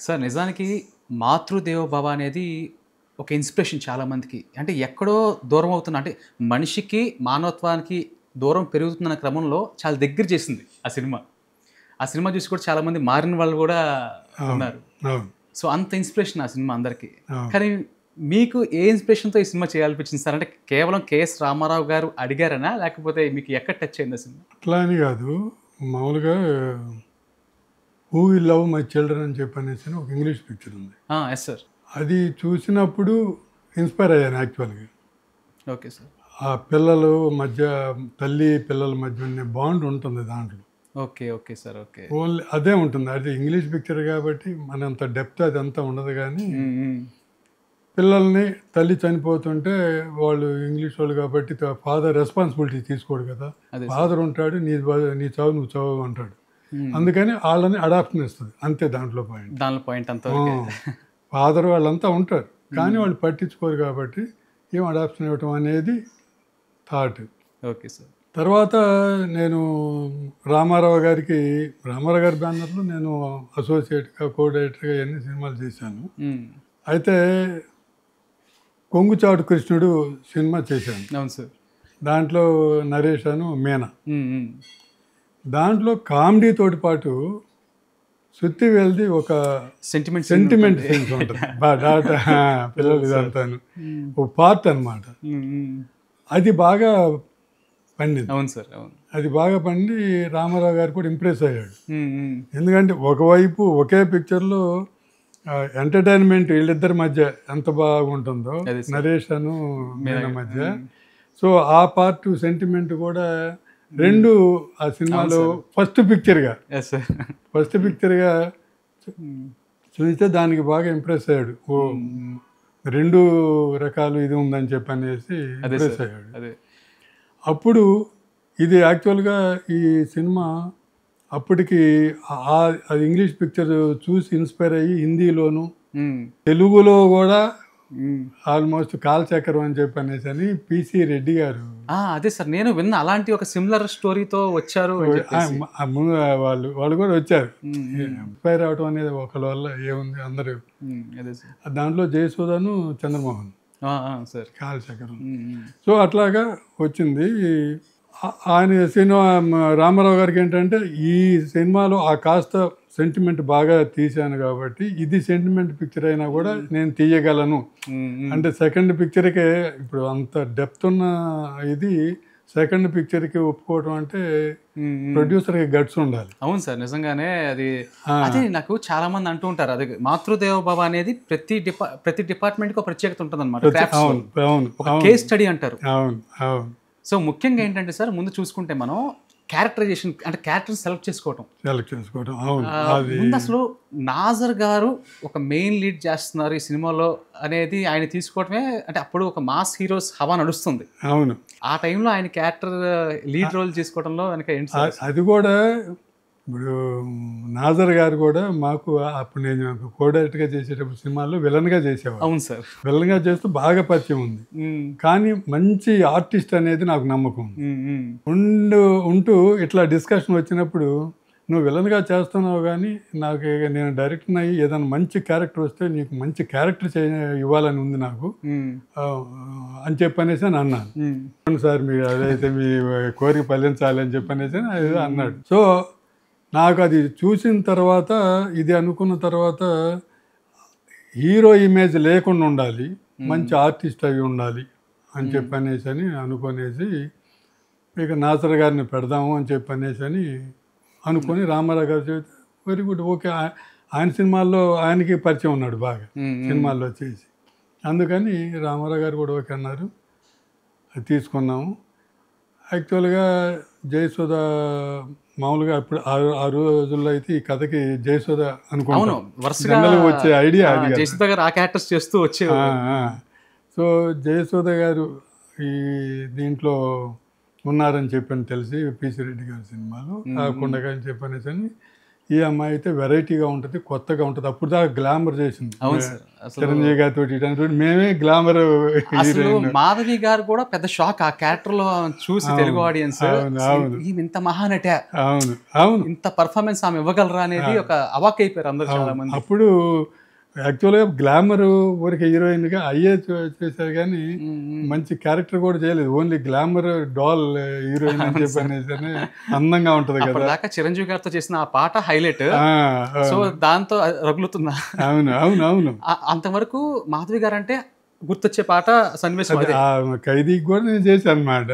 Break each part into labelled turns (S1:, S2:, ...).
S1: Sir నిజానికి మాతృదేవో భవ అనేది ఒక ఇన్స్పిరేషన్ చాలామందికి. అంటే ఎక్కడో దూరం అవుతున్న అంటే మనిషికి, మానవత్వానికి దూరం పెరుగుతున్న క్రమంలో చాలా దగ్గర చేసింది ఆ సినిమా. ఆ సినిమా చూసి కూడా చాలామంది మారిన వాళ్ళు కూడా ఉన్నారు.
S2: అవును.
S1: సో అంత ఇన్స్పిరేషన్ ఆ సినిమా అందరికీ.
S2: అవును.
S1: కానీ మీకు ఏ ఇన్స్పిరేషన్‌తో ఈ సినిమా చేయాలనిపించింది సార్? అంటే కేవలం కెఎస్ రామారావు గారు అడిగారనా? లేకపోతే మీకు ఎక్కడ టచ్ అయింది ఆ సినిమా?
S2: అట్లా అని కాదు. మామూలుగా 'who will love my children' అని చెప్పనేసి ఒక ఇంగ్లీష్ పిక్చర్ ఉంది.
S1: Yes sir.
S2: అది చూసినప్పుడు ఇన్స్పైర్ అయ్యాను యాక్చువల్‌గా.
S1: Okay sir.
S2: ఆ పిల్లలు మధ్య తల్లి, పిల్లల మధ్య ఉండే బాండ్ ఉంటుంది దాంట్లో.
S1: Okay. Okay sir. Okay.
S2: Only అదే ఉంటుంది. అది ఇంగ్లీష్ పిక్చర్ కాబట్టి మనంత డెప్త్ అదంతా ఉండదు కానీ,
S1: హ్మ్. హ్మ్.
S2: పిల్లల్ని తల్లి చనిపోతుంటే వాళ్ళు ఇంగ్లీష్ వాళ్ళు కాబట్టి ఫాదర్ రెస్పాన్సిబిలిటీ తీసుకోడు కదా.
S1: అదే సార్.
S2: ఫాదర్ ఉంటాడు, నీ చావు నువ్వు చావు అంటాడు.
S1: హ్మ్.
S2: అందుకని వాళ్ళని అడాప్షన్ ఇస్తుంది. అంతే దాంట్లో పాయింట్.
S1: దానిలో పాయింట్ అంతవరకే.
S2: ఫాదర్ వాళ్ళంతా ఉంటారు కానీ వాళ్ళు పట్టించుకోరు కాబట్టి ఏం అడాప్షన్ ఇవ్వటం అనేది థాట్.
S1: Okay sir.
S2: తర్వాత నేను రామారావు గారి బ్యానర్లో నేను అసోసియేట్గా, కో డైరెక్టర్గా ఎన్ని సినిమాలు చేశాను.
S1: హ్మ్.
S2: అయితే కొంగుచాటు కృష్ణుడు సినిమా చేశాను.
S1: అవును సార్.
S2: దాంట్లో నరేష్ అను మీనా.
S1: హ్మ్. హ్మ్.
S2: దాంట్లో కామెడీ తోటి పాటు సుత్తి వెళ్ది ఒక
S1: సెంటిమెంట్
S2: సెంటిమెంట్ సీన్స్ ఉంటుంది. పిల్లలు ఇదంతాను ఒక పార్ట్ అనమాట. అది బాగా పండింది.
S1: అవును సార్. అవును.
S2: అది బాగా పండి రామారావు గారు కూడా ఇంప్రెస్ అయ్యాడు.
S1: హ్మ్. హ్మ్.
S2: ఎందుకంటే ఒకవైపు ఒకే పిక్చర్లో ఎంటర్టైన్మెంట్ వీళ్ళిద్దరి మధ్య ఎంత బాగుంటుందో
S1: అదే సార్.
S2: నరేష్ అను మీనా మధ్య.
S1: హ్మ్.
S2: సో ఆ పార్ట్ సెంటిమెంట్ కూడా రెండు ఆ సినిమాలో ఫస్ట్ పిక్చర్గా
S1: యెస్ సార్.
S2: చూస్తే దానికి బాగా ఇంప్రెస్ అయ్యాడు. ఓ రెండు రకాలు ఇది ఉందని చెప్పనేసి
S1: అదే
S2: ఇంప్రెస్
S1: సార్.
S2: అయ్యాడు.
S1: అదే.
S2: అప్పుడు ఇది యాక్చువల్గా ఈ సినిమా అప్పటికి అది ఇంగ్లీష్ పిక్చర్ చూసి ఇన్స్పైర్ అయ్యి హిందీలోను
S1: హ్మ్.
S2: తెలుగులో కూడా
S1: హ్మ్.
S2: ఆల్మోస్ట్ కాలచక్రం అని చెప్పనేసి అని పిసి రెడ్డి గారు
S1: అదే సార్. నేను విన్నా అలాంటి ఒక సిమిలర్ స్టోరీతో వచ్చారు అని చెప్పేసి.
S2: ముందు వాళ్ళు కూడా వచ్చారు.
S1: హ్మ్. హ్మ్.
S2: ఇన్స్పైర్ అవడం అనేది ఒకళ్ళ వల్ల ఏముంది అందరూ.
S1: అదే సార్.
S2: దాంట్లో జయసుధను చంద్రమోహన్
S1: సార్.
S2: కాలచక్రం.
S1: హ్మ్.
S2: సో అట్లాగా వచ్చింది. ఆయన సినిమా రామారావు గారికి ఏంటంటే ఈ సినిమాలో ఆ కాస్త సెంటిమెంట్ బాగా తీశాను కాబట్టి ఇది సెంటిమెంట్ పిక్చర్ అయినా కూడా నేను తీయగలను. అంటే సెకండ్ పిక్చర్కే ఇప్పుడు అంత డెప్త్ ఉన్న ఇది సెకండ్ పిక్చర్కి ఒప్పుకోవడం అంటే ప్రొడ్యూసర్కి గట్స్ ఉండాలి.
S1: అవును సార్. నిజంగానే అదే నాకు చాలా మంది అంటూ ఉంటారు. అది మాతృదేవ భవ అనేది ప్రతి డిపార్ట్మెంట్కి ఒక ప్రత్యేకత ఉంటుంది అనమాట.
S2: అవును
S1: కేస్ స్టడీ అంటారు.
S2: అవును అవును.
S1: సో ముఖ్యంగా ఏంటంటే సార్ ముందు చూసుకుంటే మనం క్యారెక్టరైజేషన్ అంటే క్యారెక్టర్ సెలెక్ట్ చేసుకోవటం.
S2: అవును.
S1: ముందు అసలు నాజర్ గారు ఒక మెయిన్ లీడ్ చేస్తున్నారు ఈ సినిమాలో అనేది ఆయన తీసుకోవటమే అంటే అప్పుడు ఒక మాస్ హీరోస్ హవా నడుస్తుంది.
S2: అవును.
S1: ఆ టైంలో ఆయన క్యారెక్టర్ లీడ్ రోల్ చేసుకోవడంలో వెనక ఏంటి సార్?
S2: అది కూడా ఇప్పుడు నాజర్ గారు కూడా మాకు అప్పుడు నేను కో డైరెక్టర్గా చేసేటప్పుడు సినిమాల్లో విలన్గా చేసేవాడు.
S1: అవును సార్.
S2: విలన్గా చేస్తూ బాగా పరిచయం ఉంది. కానీ మంచి ఆర్టిస్ట్ అనేది నాకు నమ్మకం ఉంటూ ఇట్లా డిస్కషన్ వచ్చినప్పుడు నువ్వు విలన్గా చేస్తున్నావు కానీ నాకు నేను డైరెక్టర్ అయ్యి ఏదైనా మంచి క్యారెక్టర్ వస్తే నీకు మంచి క్యారెక్టర్ ఇవ్వాలని ఉంది నాకు అని చెప్పనేసి అని అన్నాను. సార్ మీరు అదైతే మీ కోరిక ఫలించాలి అని చెప్పనేసి అన్నాడు. సో నాకు అది చూసిన తర్వాత ఇది అనుకున్న తర్వాత హీరో ఇమేజ్ లేకుండా ఉండాలి, మంచి ఆర్టిస్ట్ అవి ఉండాలి అని చెప్పనేసి అని అనుకునేసి ఇక నాసర్ గారిని పెడదాము అని చెప్పనేసి అని అనుకొని రామారావు గారు చెబితే వెరీ గుడ్ ఓకే. ఆయన సినిమాల్లో ఆయనకి పరిచయం ఉన్నాడు బాగా సినిమాల్లో చేసి, అందుకని రామారావు గారు కూడా ఓకే అన్నారు. అది తీసుకున్నాము. యాక్చువల్గా జయసుధ మామూలుగా అప్పుడు ఆ రోజుల్లో అయితే ఈ కథకి జయసుధ అనుకుంటాను వచ్చే ఐడియా అది.
S1: జయసుధ గారు ఆ క్యారెక్టర్స్ చేస్తూ వచ్చేవారు.
S2: సో జయసుధ గారు ఈ దీంట్లో ఉన్నారని చెప్పని తెలిసి పిసి రెడ్డి గారి సినిమాలో కాకుండా అని చెప్పనేసి అని ఈ అమ్మాయి అయితే వెరైటీగా ఉంటుంది, కొత్తగా ఉంటుంది. అప్పుడు దాకా గ్లామర్ చేసింది
S1: అవును సార్. అసలు
S2: చిరంజీవి గారితో ఇటు మేమే గ్లామర్
S1: అసలు మాధవి గారు కూడా పెద్ద షాక్ ఆ క్యారెక్టర్ లో చూసి తెలుగు ఆడియన్స్
S2: అవును.
S1: ఈమె ఇంత మహానట,
S2: అవును అవును
S1: ఇంత పర్ఫార్మెన్స్ ఆమె ఇవ్వగలరా అనేది ఒక అవాక్ అయిపోయారు అందరు చాలా మంది.
S2: అప్పుడు యాక్చువల్గా గ్లామర్ ఊరికి హీరోయిన్గా అయ్యే చేశారు కానీ మంచి క్యారెక్టర్ కూడా చేయలేదు. ఓన్లీ గ్లామర్ డాల్ హీరోయిన్ అని చెప్పి అనేసి అందంగా ఉంటుంది కదా.
S1: అప్పటిదాకా చిరంజీవి గారితో చేసిన ఆ పాట హైలైట్, సో దాంతో రగులుతున్నా.
S2: అవును అవును అవును.
S1: అంతవరకు మాధవి గారు అంటే గుర్తొచ్చే పాట సన్నివేశం అదే.
S2: ఖైదీకి కూడా నేను చేశాను అనమాట.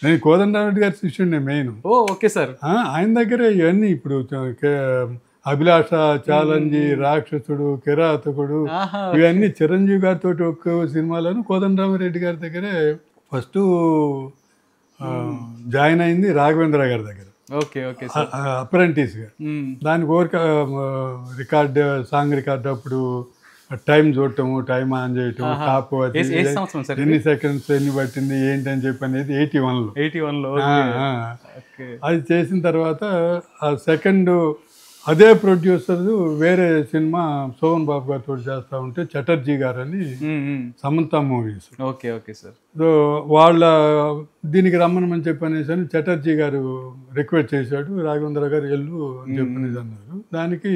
S2: నేను కోదండరామిరెడ్డి గారి శిష్యుడిని మెయిన్.
S1: ఓ ఓకే సార్.
S2: ఆయన దగ్గర ఇవన్నీ ఇప్పుడు అభిలాష, ఛాలెంజ్, రాక్షసుడు, కిరాతకుడు ఇవన్నీ చిరంజీవి గారితో ఒక్క సినిమాలను కోదండరామిరెడ్డి గారి దగ్గరే ఫస్ట్ జాయిన్ అయింది, రాఘవేంద్ర గారి దగ్గర అప్రెంటిస్గా. దానికి ఓరిక సాంగ్ రికార్డ్ అప్పుడు టైం చూడటము, టైం ఆన్ చేయటం, టాప్ ఎన్ని సెకండ్స్ ఎన్ని పట్టింది ఏంటి అని చెప్పి అనేది 81లో. అది చేసిన తర్వాత ఆ సెకండ్ అదే ప్రొడ్యూసర్ వేరే సినిమా సోహన్ బాబు గారితో చేస్తూ ఉంటే చటర్జీ గారు అని Samantha movies.
S1: Okay okay sir.
S2: So వాళ్ళ దీనికి రమ్మనమని చెప్పనేసి అని చటర్జీ గారు రిక్వెస్ట్ చేశాడు. రాఘవేంద్ర గారు వెళ్ళు అని చెప్పనేసి అన్నారు. దానికి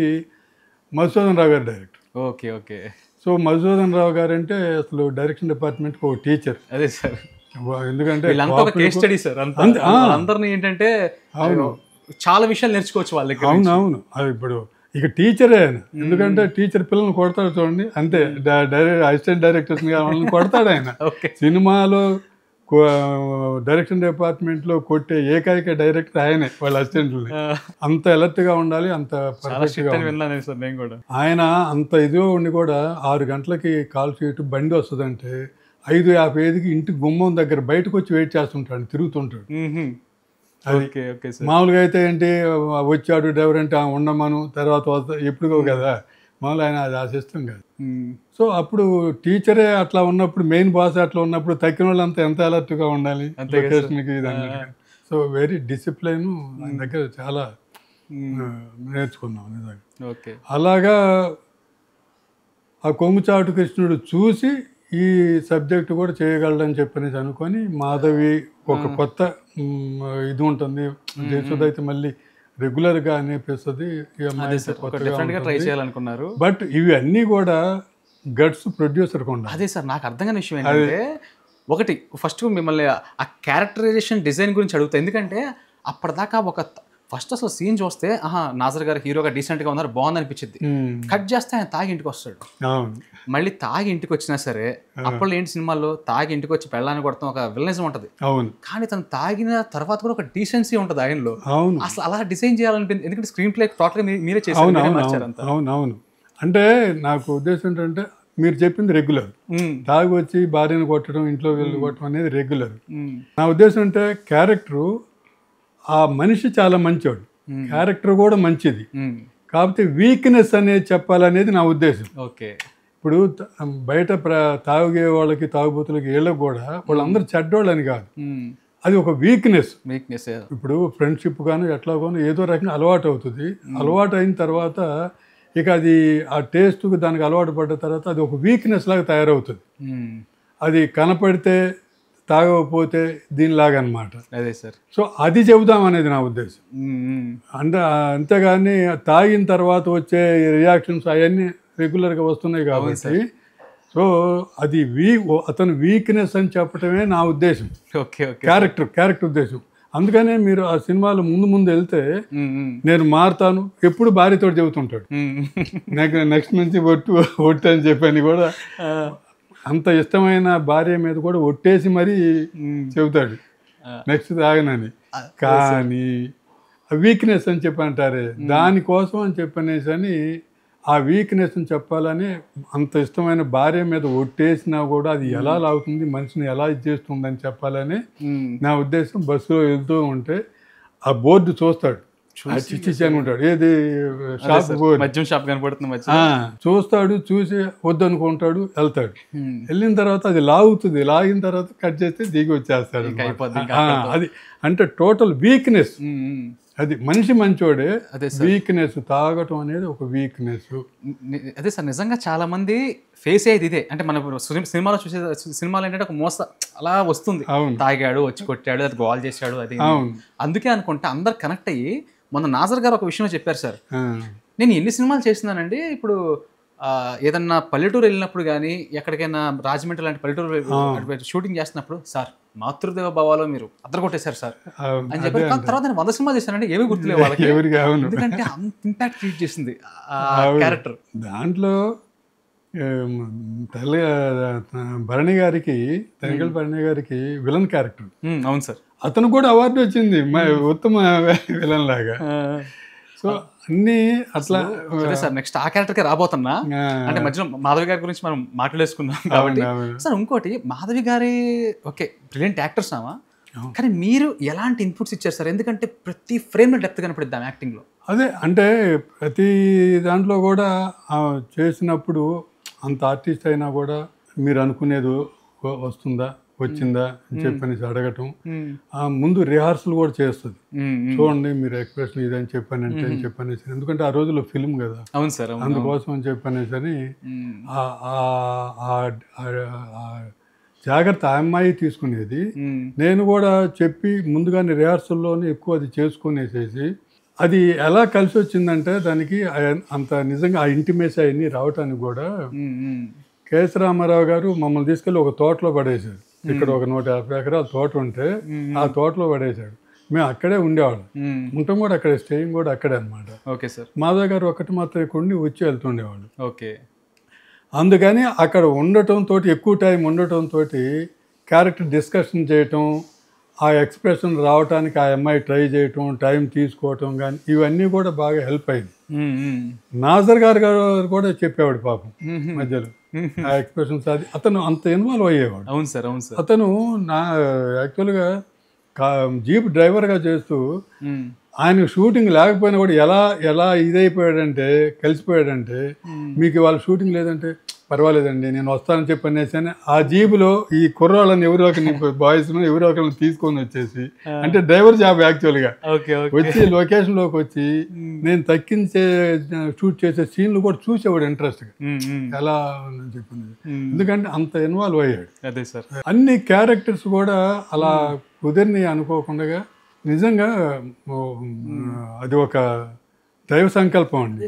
S2: మధుసూదన్ రావు గారు director.
S1: Okay okay.
S2: So Madhusudan Rao గారు అంటే అసలు డైరెక్షన్ డిపార్ట్మెంట్కి ఒక టీచర్.
S1: అదే సార్.
S2: ఎందుకంటే
S1: అందరినీ ఏంటంటే చాలా విషయాలు నేర్చుకోవచ్చు వాళ్ళకి.
S2: అవును అవును. ఇప్పుడు ఇక టీచరే ఆయన. ఎందుకంటే టీచర్ పిల్లల్ని కొడతాడు చూడండి, అంతే. అసిస్టెంట్ డైరెక్టర్స్ వాళ్ళని కొడతాడు ఆయన. సినిమాలో డైరెక్షన్ డిపార్ట్మెంట్లో కొట్టే ఏకైక డైరెక్టర్ ఆయనే, వాళ్ళ అసిస్టెంట్లని. అంత అలర్ట్గా ఉండాలి, అంత పర్ఫెక్ట్గా. ఆయన అంత ఇదిగా ఉండి కూడా 6 గంటలకి కాల్ షీట్ బండి వస్తుందంటే 5:55కి ఇంటి గుమ్మం దగ్గర బయటకు వచ్చి వెయిట్ చేస్తుంటాడు, తిరుగుతుంటాడు. మామూలుగా అయితే ఏంటి, వచ్చాడు డ్రైవర్ అంటే ఉండమను, తర్వాత వస్తా ఎప్పుడుగో కదా, మామూలు ఆయన అది ఆశిస్తాం కాదు. సో అప్పుడు టీచరే అట్లా ఉన్నప్పుడు, మెయిన్ బాస్ అట్లా ఉన్నప్పుడు తక్కిన వాళ్ళంతా ఎంత అలర్ట్గా ఉండాలి లొకేషన్కి. సో వెరీ డిసిప్లైన్ ఆయన దగ్గర చాలా నేర్చుకున్నాం నిజంగా. అలాగా ఆ కొంగుచాటు కృష్ణుడు చూసి ఈ సబ్జెక్ట్ కూడా చేయగలడని చెప్పనేసి అనుకొని మాధవి ఒక కొత్త ఇది ఉంటుంది, జయసుధ అయితే మళ్ళీ రెగ్యులర్గా అనిపిస్తుంది, బట్ ఇవి అన్నీ కూడా గట్స్ ప్రొడ్యూసర్కి ఉండాలి.
S1: అదే సార్ నాకు అర్థం కాని విషయం ఏంటంటే, ఒకటి ఫస్ట్ మిమ్మల్ని ఆ క్యారెక్టరైజేషన్ డిజైన్ గురించి అడుగుతా. ఎందుకంటే అప్పటిదాకా ఒక ఫస్ట్ అసలు సీన్ చూస్తే నాజర్ గారు హీరోగా డీసెంట్గా ఉన్నారు, బాగుంది అనిపించింది. కట్ చేస్తే ఆయన తాగి ఇంటికి వస్తాడు. మళ్ళీ తాగి ఇంటికి వచ్చినా సరే, అప్పుడు ఏంటి సినిమాల్లో తాగి ఇంటికి వచ్చి పెళ్ళాన్ని కొడతాం, ఒక విలనిజం ఉంటుంది. కానీ తను తాగిన తర్వాత కూడా ఒక డీసెన్సీ ఉంటుంది ఆయనలో. అసలు అలా డిజైన్ చేయాలనిపించింది, ఎందుకంటే స్క్రీన్ ప్లే టోటల్గా మీరే చేశారు.
S2: అవునవును. అంటే నాకు ఉద్దేశం ఏంటంటే, మీరు చెప్పింది రెగ్యులర్. తాగి వచ్చి భార్యను కొట్టడం, ఇంట్లో వెళ్ళి కొట్టడం అనేది రెగ్యులర్. నా ఉద్దేశం అంటే క్యారెక్టరు, ఆ మనిషి చాలా మంచివాడు, క్యారెక్టర్ కూడా మంచిది, కాకపోతే వీక్నెస్ అనేది చెప్పాలనేది నా ఉద్దేశం.
S1: ఓకే.
S2: ఇప్పుడు బయట తాగే వాళ్ళకి, తాగుబోతులకి, వీళ్ళకి కూడా వాళ్ళందరూ చెడ్డోళ్ళు అని కాదు, అది ఒక వీక్నెస్. ఇప్పుడు ఫ్రెండ్షిప్ గాను ఎట్లా గాను ఏదో రకంగా అలవాటు అవుతుంది. అలవాటు అయిన తర్వాత ఇక అది ఆ టేస్ట్కి దానికి అలవాటు పడ్డ తర్వాత అది ఒక వీక్నెస్ లాగా తయారవుతుంది. అది కనపడితే తాగకపోతే దీనిలాగా అనమాట.
S1: అదే సార్.
S2: సో అది చెబుదాం అనేది నా ఉద్దేశం. అంతేగాని తాగిన తర్వాత వచ్చే రియాక్షన్స్ అవన్నీ రెగ్యులర్గా వస్తున్నాయి కాబట్టి, సో అది అతను వీక్నెస్ అని చెప్పటమే నా ఉద్దేశం. క్యారెక్టర్ ఉద్దేశం. అందుకనే మీరు ఆ సినిమాలో ముందు వెళ్తే, నేను మారుతాను ఎప్పుడు భార్యతో చెబుతుంటాడు, నెక్స్ట్ నుంచి ఒట్టు అని చెప్పని కూడా అంత ఇష్టమైన భార్య మీద కూడా ఒట్టేసి మరీ చెబుతాడు నెక్స్ట్ తాగనని. కానీ వీక్నెస్ అని చెప్పి అంటారే, దానికోసం అని చెప్పనేసి అని ఆ వీక్నెస్ని చెప్పాలని అంత ఇష్టమైన భార్య మీద ఒట్టేసినా కూడా అది ఎలా లాగుతుంది, మనిషిని ఎలా ఇది చేస్తుందని చెప్పాలని నా ఉద్దేశం. బస్సులో వెళ్తూ ఉంటే ఆ బోర్డు చూస్తాడు, చిచ్చి అనుకుంటాడు, ఏది షాప్ బోర్డు,
S1: మద్యం షాప్ కనపడుతుంది,
S2: చూస్తాడు, చూసి వద్దనుకుంటాడు, వెళ్తాడు. వెళ్ళిన తర్వాత అది లాగుతుంది, లాగిన తర్వాత కట్ చేస్తే దిగి వచ్చేస్తాడు. అది అంటే టోటల్ వీక్నెస్. అది మనిషి మంచోడే,
S1: అదే
S2: వీక్నెస్ తాగటం అనేది ఒక వీక్నెస్.
S1: అదే సార్, నిజంగా చాలా మంది ఫేస్ అయ్యేది ఇదే. అంటే మన సినిమాలో చూసే సినిమాలు ఏంటంటే ఒక మోస అలా వస్తుంది, తాగాడు వచ్చి కొట్టాడు, అది గోల్ చేశాడు, అది అందుకే అనుకుంటే అందరు కనెక్ట్ అయ్యి. మొన్న నాజర్ గారు ఒక విషయం చెప్పారు సార్, నేను ఎన్ని సినిమాలు చేస్తున్నానండి, ఇప్పుడు ఏదన్నా పల్లెటూరు వెళ్ళినప్పుడు కానీ ఎక్కడికైనా రాజమండ్రి లాంటి పల్లెటూరు షూటింగ్ చేస్తున్నప్పుడు, సార్ మాతృదేవ భావాలో మీరు అద్దరు కొట్టేశారు సార్ అని చెప్పారు. తర్వాత నేను 100 సినిమాలు చేశానంటే ఏమీ గుర్తులేవు వాళ్ళకి, ఎందుకంటే అంత ఇంపాక్ట్ క్రియేట్ చేసింది క్యారెక్టర్.
S2: దాంట్లో భరణి గారికి, తనికెళ్ళ భరణి గారికి విలన్ క్యారెక్టర్.
S1: అవును సార్,
S2: అతను కూడా అవార్డు వచ్చింది ఉత్తమ విలన్ లాగా. సో అన్ని అట్లా.
S1: సార్ నెక్స్ట్ ఆ క్యారెక్టర్కే రాబోతున్నా, అంటే మధ్యలో మాధవి గారి గురించి మనం మాట్లాడేసుకున్నాం కాబట్టి. సార్ ఇంకోటి, మాధవి గారి ఓకే బ్రిలియంట్ యాక్టర్స్ ఆమా, కానీ మీరు ఎలాంటి ఇన్పుట్స్ ఇచ్చారు సార్? ఎందుకంటే ప్రతి ఫ్రేమ్లో డెప్త్ కనపడిద్దాం యాక్టింగ్లో.
S2: అదే అంటే ప్రతి దాంట్లో కూడా చేసినప్పుడు అంత ఆర్టిస్ట్ అయినా కూడా మీరు అనుకునేది వస్తుందా, వచ్చిందా అని చెప్పనేసి అడగటం. ముందు రిహార్సల్ కూడా చేస్తుంది, చూడండి మీరు ఎక్స్ప్రెషన్ ఇదని చెప్పానంటే అని చెప్పనేసి, ఎందుకంటే ఆ రోజుల్లో ఫిల్మ్ కదా.
S1: అవును సార్,
S2: అందుకోసం అని చెప్పనేసి అని జాగ్రత్త ఆ అమ్మాయి తీసుకునేది. నేను కూడా చెప్పి ముందుగానే రిహార్సల్లోనే ఎక్కువ అది చేసుకునేసేసి, అది ఎలా కలిసి వచ్చిందంటే దానికి అంత నిజంగా ఆ ఇంటిమేసి అవన్నీ రావటానికి కూడా కెఎస్ రామారావు గారు మమ్మల్ని తీసుకెళ్ళి ఒక తోటలో పడేశారు. ఇక్కడ ఒక 150 ఎకరాల తోట ఉంటే ఆ తోటలో పడేశాడు. మేము అక్కడే ఉండేవాళ్ళం, ఉంటాం కూడా అక్కడే, స్టేయింగ్ కూడా అక్కడే అనమాట.
S1: Okay sir.
S2: మాధవ్ గారు ఒక్కటి మాత్రం ఇక్కడ వచ్చి వెళ్తుండేవాళ్ళు.
S1: ఓకే.
S2: అందుకని అక్కడ ఉండటంతో, ఎక్కువ టైం ఉండటంతో క్యారెక్టర్ డిస్కషన్ చేయటం, ఆ ఎక్స్ప్రెషన్ రావటానికి ఆ అమ్మాయి ట్రై చేయటం, టైం తీసుకోవటం కానీ ఇవన్నీ కూడా బాగా హెల్ప్ అయింది. నాజర్ గారు కూడా చెప్పేవాడు పాపం మధ్యలో ఆ ఎక్స్ప్రెషన్స్. అది అతను అంత ఇన్వాల్వ్ అయ్యేవాడు.
S1: అవును సార్, అవును సార్.
S2: అతను యాక్చువల్గా జీప్ డ్రైవర్గా చేస్తూ ఆయన షూటింగ్ లేకపోయినా కూడా ఎలా ఇదైపోయాడంటే, కలిసిపోయాడంటే, మీకు వాళ్ళ షూటింగ్ లేదంటే పర్వాలేదండి నేను వస్తానని చెప్పి అనేసి ఆ జీబులో ఈ కుర్రాళ్ళని ఎవరో ఒకరిని, బాయ్స్ ఎవరో ఒకరిని తీసుకొని వచ్చేసి, అంటే డ్రైవర్ జాబ్ యాక్చువల్గా వచ్చి లొకేషన్లోకి వచ్చి నేను తక్కించే షూట్ చేసే సీన్లు కూడా చూసేవాడు ఇంట్రెస్ట్గా ఎలా అని చెప్పి, ఎందుకంటే అంత ఇన్వాల్వ్ అయ్యాడు.
S1: అదే సార్,
S2: అన్ని క్యారెక్టర్స్ కూడా అలా కుదిరిని అనుకోకుండా నిజంగా అది ఒక దైవ సంకల్పం అండి.